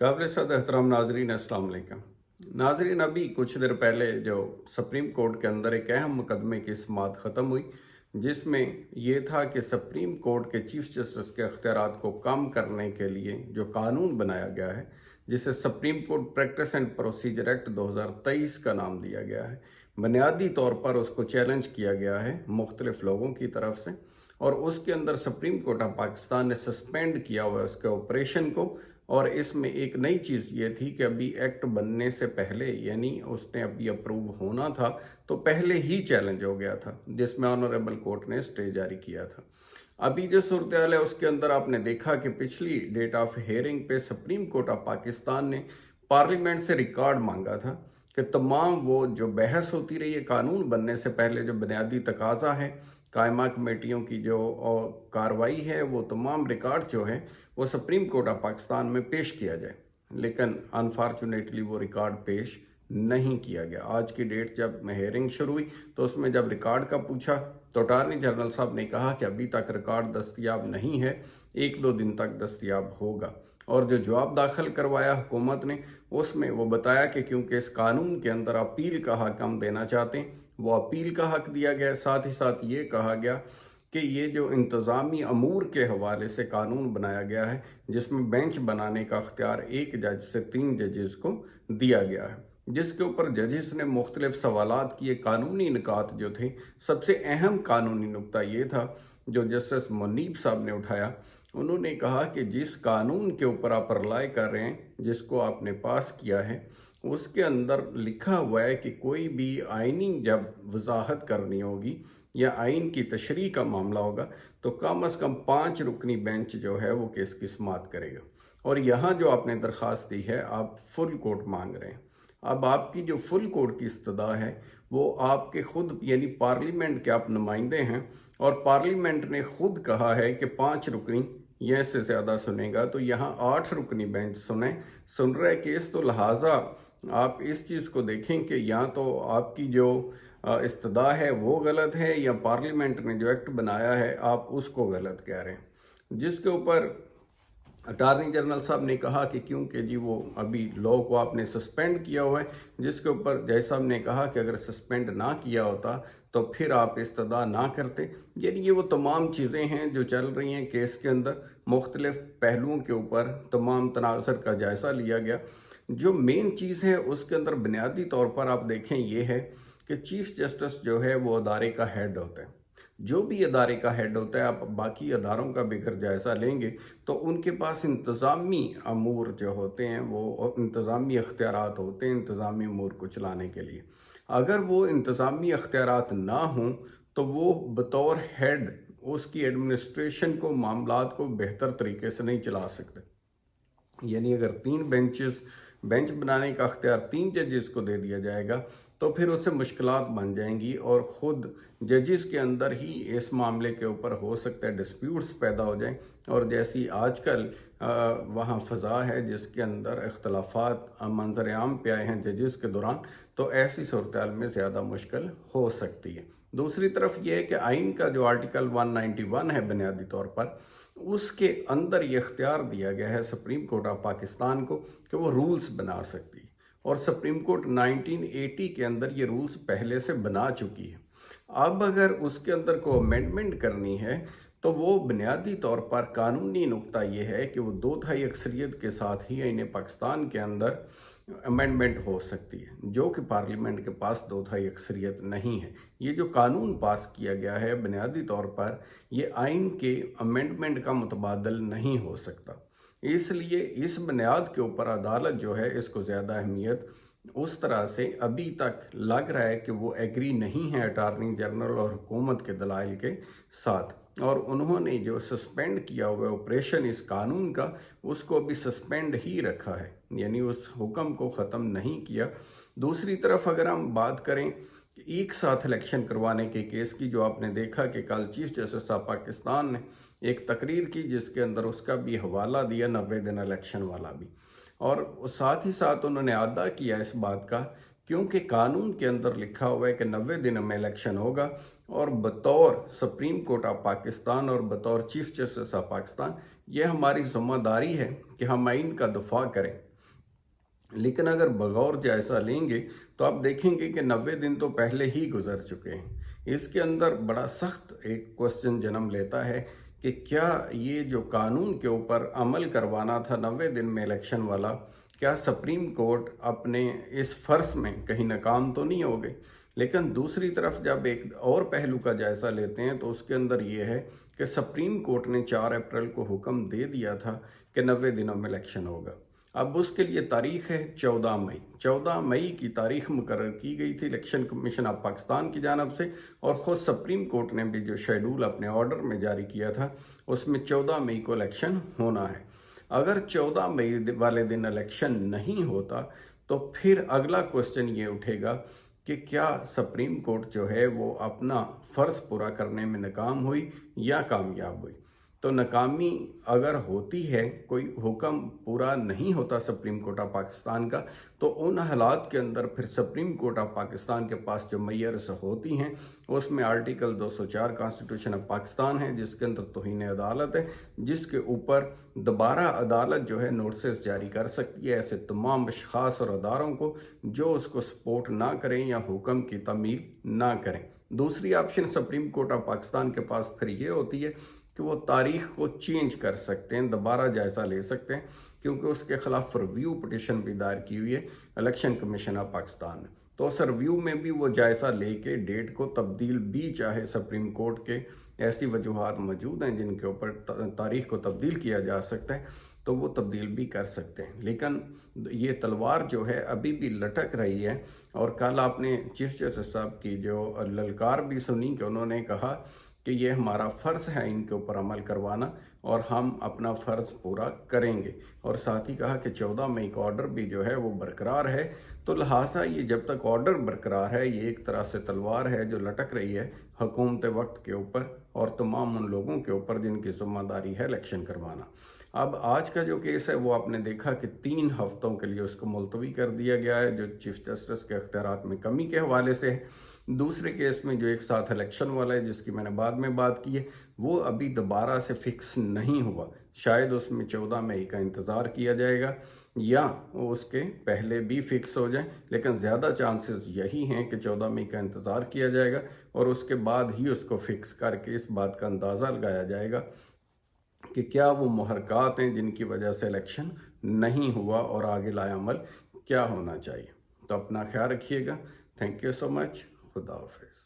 काबिल सद एहतराम नाजरीन अस्सलाम वालेकुम। नाजरीन, अभी कुछ देर पहले जो सुप्रीम कोर्ट के अंदर एक अहम मुकदमे की समाअत ख़त्म हुई, जिसमें ये था कि सुप्रीम कोर्ट के चीफ जस्टिस के अख्तियारात को कम करने के लिए जो कानून बनाया गया है, जिसे supreme court practice and procedure act 2023 का नाम दिया गया है, बुनियादी तौर पर उसको चैलेंज किया गया है मुख्तलिफ लोगों की तरफ से। और उसके अंदर सुप्रीम कोर्ट ऑफ पाकिस्तान ने सस्पेंड किया हुआ है उसके ऑपरेशन को। और इसमें एक नई चीज़ ये थी कि अभी एक्ट बनने से पहले, यानी उसने अभी अप्रूव होना था तो पहले ही चैलेंज हो गया था, जिसमें ऑनरेबल कोर्ट ने स्टे जारी किया था। अभी जो सूरत हाल है उसके अंदर आपने देखा कि पिछली डेट ऑफ हेयरिंग पे सुप्रीम कोर्ट ऑफ पाकिस्तान ने पार्लियामेंट से रिकॉर्ड मांगा था कि तमाम वो जो बहस होती रही है कानून बनने से पहले, जो बुनियादी तकाजा है कायमा कमेटियों की जो कार्रवाई है, वो तमाम रिकॉर्ड जो है वो सुप्रीम कोर्ट ऑफ पाकिस्तान में पेश किया जाए। लेकिन अनफॉर्चुनेटली वो रिकॉर्ड पेश नहीं किया गया। आज की डेट जब हेयरिंग शुरू हुई तो उसमें जब रिकॉर्ड का पूछा तो अटारनी जनरल साहब ने कहा कि अभी तक रिकॉर्ड दस्तयाब नहीं है, 1-2 दिन तक दस्तयाब होगा। और जो जवाब दाखिल करवाया हुकूमत ने, उसमें वो बताया कि क्योंकि इस कानून के अंदर अपील का हक हम देना चाहते हैं, वो अपील का हक दिया गया। साथ ही साथ ये कहा गया कि ये जो इंतज़ामी अमूर के हवाले से कानून बनाया गया है, जिसमें बेंच बनाने का अख्तियार 1 जज से 3 जजेस को दिया गया है, जिसके ऊपर जजेस ने मुख्तलिफ सवालात किए। कानूनी निकात जो थे, सबसे अहम कानूनी नुक्ता ये था जो जस्टिस मुनीब साहब ने उठाया। उन्होंने कहा कि जिस कानून के ऊपर आप रिलाई कर रहे हैं, जिसको आपने पास किया है, उसके अंदर लिखा हुआ है कि कोई भी आइनी जब वजाहत करनी होगी या आइन की तशरीह का मामला होगा तो कम से कम 5 रुकनी बेंच जो है वो केस की समाअत करेगा। और यहाँ जो आपने दरख्वास्त दी है, आप फुल कोर्ट मांग रहे हैं। अब आपकी जो फुल कोर्ट की इस्तदा है वो आपके खुद, यानी पार्लियामेंट के आप नुमाइंदे हैं, और पार्लियामेंट ने खुद कहा है कि 5 रुकनी या इससे ज़्यादा सुनेगा तो यहाँ 8 रुकनी बेंच सुन रहे केस। तो लिहाजा आप इस चीज़ को देखें कि या तो आपकी जो इस्तदा है वो गलत है, या पार्लियामेंट ने जो एक्ट बनाया है आप उसको गलत कह रहे हैं। जिसके ऊपर अटारनी जनरल साहब ने कहा कि क्योंकि जी वो अभी लॉ को आपने सस्पेंड किया हुआ है, जिसके ऊपर जज साहब ने कहा कि अगर सस्पेंड ना किया होता तो फिर आप इस्तदा ना करते। यानी ये वो तमाम चीज़ें हैं जो चल रही हैं केस के अंदर। मुख्तलिफ पहलुओं के ऊपर तमाम तनाज़ुर का जायज़ा लिया गया। जो मेन चीज़ है उसके अंदर बुनियादी तौर पर आप देखें ये है कि चीफ जस्टिस जो है वो अदारे का हेड होता है। जो भी अदारे का हेड होता है, आप बाकी अदारों का भी अगर जायज़ा लेंगे तो उनके पास इंतज़ामी अमूर जो होते हैं, वो इंतज़ामी अख्तियारात होते हैं इंतज़ामी अमूर को चलाने के लिए। अगर वो इंतज़ामी अख्तियारात ना हों तो वो बतौर हेड उसकी एडमिनिस्ट्रेशन को, मामलात को बेहतर तरीके से नहीं चला सकते। यानी अगर 3 बेंच बनाने का अख्तियार 3 जजेस को दे दिया जाएगा तो फिर उससे मुश्किलात बन जाएंगी, और ख़ुद जजेस के अंदर ही इस मामले के ऊपर हो सकता है डिस्प्यूट्स पैदा हो जाएं। और जैसी आजकल वहाँ फ़ज़ा है जिसके अंदर इख्तलाफात मंजर आम पे आए हैं जजेस के दौरान, तो ऐसी सूरत हाल में ज़्यादा मुश्किल हो सकती है। दूसरी तरफ यह है कि आइन का जो आर्टिकल 191 है बुनियादी तौर पर, उसके अंदर ये इख्तियार दिया गया है सुप्रीम कोर्ट ऑफ पाकिस्तान को कि वो रूल्स बना सकती है। और सुप्रीम कोर्ट 1980 के अंदर ये रूल्स पहले से बना चुकी है। अब अगर उसके अंदर को अमेंडमेंट करनी है तो वो बुनियादी तौर पर कानूनी नुक्ता ये है कि वो 2/3 अक्सरियत के साथ ही आईन पाकिस्तान के अंदर अमेंडमेंट हो सकती है, जो कि पार्लियामेंट के पास 2/3 अक्सरियत नहीं है। ये जो कानून पास किया गया है बुनियादी तौर पर ये आइन के अमेंडमेंट का मुतबादल नहीं हो सकता। इसलिए इस बुनियाद के ऊपर अदालत जो है इसको ज़्यादा अहमियत उस तरह से अभी तक लग रहा है कि वो एग्री नहीं है अटारनी जनरल और हुकूमत के दलाइल के साथ। और उन्होंने जो सस्पेंड किया हुआ ऑपरेशन इस कानून का, उसको अभी सस्पेंड ही रखा है, यानी उस हुक्म को ख़त्म नहीं किया। दूसरी तरफ अगर हम बात करें एक साथ इलेक्शन करवाने के केस की, जो आपने देखा कि कल चीफ जस्टिस ऑफ पाकिस्तान ने एक तकरीर की जिसके अंदर उसका भी हवाला दिया 90 दिन इलेक्शन वाला भी, और साथ ही साथ उन्होंने अदा किया इस बात का क्योंकि कानून के अंदर लिखा हुआ है कि 90 दिन में इलेक्शन होगा, और बतौर सुप्रीम कोर्ट ऑफ पाकिस्तान और बतौर चीफ जस्टिस ऑफ पाकिस्तान ये हमारी जिम्मेदारी है कि हम आइन का दफा करें। लेकिन अगर बगौर जायज़ा लेंगे तो आप देखेंगे कि 90 दिन तो पहले ही गुजर चुके हैं। इसके अंदर बड़ा सख्त एक क्वेश्चन जन्म लेता है कि क्या ये जो कानून के ऊपर अमल करवाना था 90 दिन में इलेक्शन वाला, क्या सुप्रीम कोर्ट अपने इस फ़र्ज़ में कहीं नाकाम तो नहीं हो गई। लेकिन दूसरी तरफ जब एक और पहलू का जायज़ा लेते हैं तो उसके अंदर ये है कि सुप्रीम कोर्ट ने 4 अप्रैल को हुक्म दे दिया था कि 90 दिनों में इलेक्शन होगा। अब उसके लिए तारीख है 14 मई। 14 मई की तारीख मुकर्रर की गई थी इलेक्शन कमीशन ऑफ पाकिस्तान की जानब से, और ख़ुद सुप्रीम कोर्ट ने भी जो शेड्यूल अपने ऑर्डर में जारी किया था उसमें 14 मई को इलेक्शन होना है। अगर 14 मई वाले दिन इलेक्शन नहीं होता तो फिर अगला क्वेश्चन ये उठेगा कि क्या सुप्रीम कोर्ट जो है वो अपना फ़र्ज़ पूरा करने में नाकाम हुई या कामयाब हुई। तो नाकामी अगर होती है, कोई हुक्म पूरा नहीं होता सुप्रीम कोर्ट ऑफ पाकिस्तान का, तो उन हालात के अंदर फिर सुप्रीम कोर्ट ऑफ पाकिस्तान के पास जो मेयर्स होती हैं उसमें आर्टिकल 204 कॉन्स्टिट्यूशन ऑफ पाकिस्तान है जिसके अंदर तौहीन अदालत है, जिसके ऊपर दोबारा अदालत जो है नोटिस जारी कर सकती है ऐसे तमाम अशखास और अदारों को जो उसको सपोर्ट ना करें या हुक्म की तमील ना करें। दूसरी option supreme court of Pakistan के पास फिर ये होती है कि वो तारीख को चेंज कर सकते हैं, दोबारा जायज़ा ले सकते हैं, क्योंकि उसके ख़िलाफ़ रिव्यू पिटिशन भी दायर की हुई है इलेक्शन कमीशन ऑफ पाकिस्तान ने। तो उस रिव्यू में भी वो जायज़ा लेके डेट को तब्दील भी चाहे सुप्रीम कोर्ट के ऐसी वजूहात मौजूद हैं जिनके ऊपर तारीख को तब्दील किया जा सकता है, तो वो तब्दील भी कर सकते हैं। लेकिन ये तलवार जो है अभी भी लटक रही है, और कल आपने चीफ जस्टिस साहब की जो ललकार भी सुनी कि उन्होंने कहा कि ये हमारा फ़र्ज़ है इनके ऊपर अमल करवाना और हम अपना फ़र्ज़ पूरा करेंगे, और साथ ही कहा कि 14 मई का ऑर्डर भी जो है वो बरकरार है। तो लिहाजा ये जब तक ऑर्डर बरकरार है, ये एक तरह से तलवार है जो लटक रही है हुकूमत वक्त के ऊपर और तमाम उन लोगों के ऊपर जिनकी ज़िम्मेदारी है इलेक्शन करवाना। अब आज का जो केस है वो आपने देखा कि 3 हफ्तों के लिए उसको मुलतवी कर दिया गया है, जो चीफ जस्टिस के अख्तियारात में कमी के हवाले से है। दूसरे केस में जो एक साथ इलेक्शन वाला है जिसकी मैंने बाद में बात की है, वो अभी दोबारा से फिक्स नहीं हुआ। शायद उसमें 14 मई का इंतज़ार किया जाएगा या उसके पहले भी फिक्स हो जाए, लेकिन ज़्यादा चांसेस यही हैं कि 14 मई का इंतज़ार किया जाएगा और उसके बाद ही उसको फिक्स करके इस बात का अंदाज़ा लगाया जाएगा कि क्या वो मुहरकात हैं जिनकी वजह से इलेक्शन नहीं हुआ और आगे लाया अमल क्या होना चाहिए। तो अपना ख्याल रखिएगा। Thank you so much. खुदा हाफिज़।